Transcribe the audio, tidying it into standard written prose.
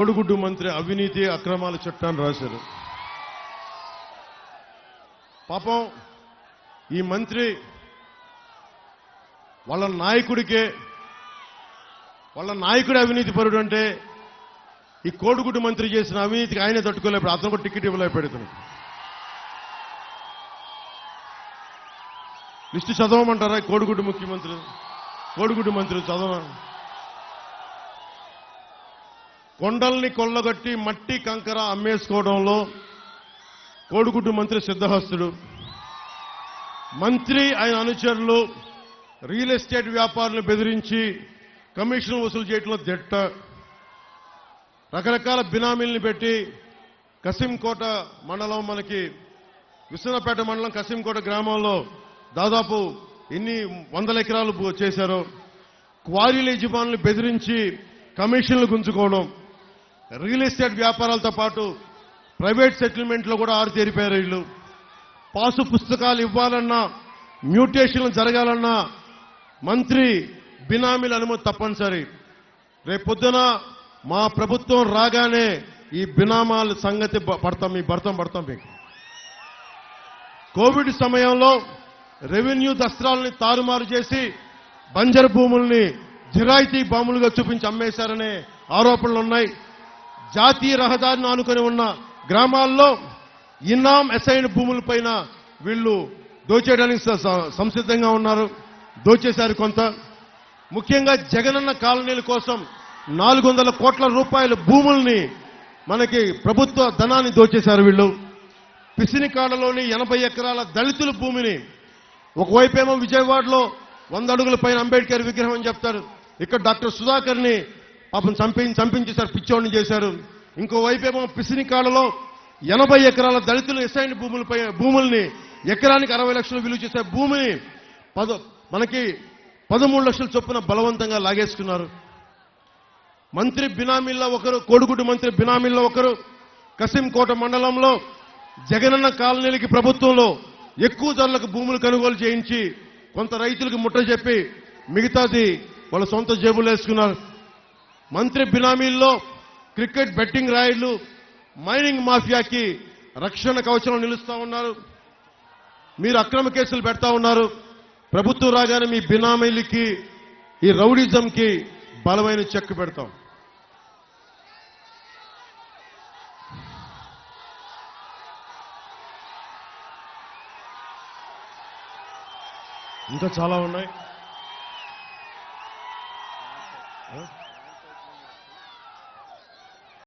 కోడిగుడ్డు మంత్రి అవినీతి అక్రమాల చట్టాన్ని రాశారు. పాపం ఈ మంత్రి వాళ్ళ నాయకుడే అవినీతి పరుడు అంటే ఈ కోడిగుడ్డు మంత్రి చేసిన అవినీతికి ఆయనే తట్టుకోలేకపోయాడు. అతను కూడా టికెట్ ఇవ్వలేకపోయాడు. లిస్టు చదవమంటారా? కోడిగుడ్డు మంత్రి చదవ. కొండల్ని కొల్లగట్టి మట్టి కంకర అమ్మేసుకోవడంలో కోడిగుడ్డు మంత్రి సిద్ధహస్తుడు. మంత్రి ఆయన అనుచరులు రియల్ ఎస్టేట్ వ్యాపారులను బెదిరించి కమిషన్ వసూలు చేయడంలో దిట్ట. రకరకాల బినామీల్ని పెట్టి కసింకోట మండలం, మనకి విశ్వనాథపేట మండలం కసింకోట గ్రామంలో దాదాపు ఎన్ని వందల ఎకరాలు చేశారో. క్వారీల యజమానులు బెదిరించి కమిషన్లు గుంజుకోవడం. రియల్ ఎస్టేట్ వ్యాపారాలతో పాటు ప్రైవేట్ సెటిల్మెంట్లో కూడా ఆరుతేరిపోయారు వీళ్ళు. పాసు పుస్తకాలు ఇవ్వాలన్నా, మ్యూటేషన్లు జరగాలన్నా మంత్రి బినామీల అనుమతి తప్పనిసరి. రేపొద్దున మా ప్రభుత్వం రాగానే ఈ బినామాల సంగతి పడతాం మీకు. కోవిడ్ సమయంలో రెవెన్యూ దస్త్రాలని తారుమారు చేసి బంజరు భూముల్ని జిరాయితీ భూములుగా చూపించి అమ్మేశారనే ఆరోపణలు ఉన్నాయి. జాతీయ రహదారిని ఆనుకొని ఉన్న గ్రామాల్లో ఇన్నాం అసైన్ భూములపైన వీళ్ళు దోచేయడానికి సంసిద్ధంగా ఉన్నారు. దోచేశారు కొంత. ముఖ్యంగా జగనన్న కాలనీల కోసం 400 కోట్ల రూపాయల భూముల్ని, మనకి ప్రభుత్వ ధనాన్ని దోచేశారు వీళ్ళు. పిసినికాడలోని 80 ఎకరాల దళితుల భూమిని, ఒకవైపేమో విజయవాడలో 100 అడుగుల పైన అంబేద్కర్ విగ్రహం అని చెప్తారు. ఇక్కడ డాక్టర్ సుధాకర్ని పాపం చంపించేశారు, పిచ్చోడిని చేశారు. ఇంకోవైపేమో పిసినికాడలో 80 ఎకరాల దళితులు ఎస్ఐన్ భూముల్ని ఎకరానికి 60 లక్షలు విలువ చేసే భూమిని మనకి 13 లక్షల చొప్పున బలవంతంగా లాగేసుకున్నారు. మంత్రి బినామీల్లో ఒకరు, కోడిగుడ్డు మంత్రి బినామీల్లో ఒకరు కసింకోట మండలంలో జగనన్న కాలనీలకి ప్రభుత్వంలో ఎక్కువ ధరలకు భూములు కొనుగోలు చేయించి కొంత రైతులకు ముట్ట చెప్పి మిగతాది వాళ్ళ సొంత జేబులు వేసుకున్నారు. మంత్రి బినామీల్లో క్రికెట్ బెట్టింగ్ రాయిళ్లు, మైనింగ్ మాఫియాకి రక్షణ కవచంలో నిలుస్తా ఉన్నారు. మీరు అక్రమ కేసులు పెడతా ఉన్నారు. ప్రభుత్వం రాగానే మీ బినామీలకి, ఈ రౌడిజంకి బలమైన చెక్ పెడతాం. ఇంకా చాలా ఉన్నాయి.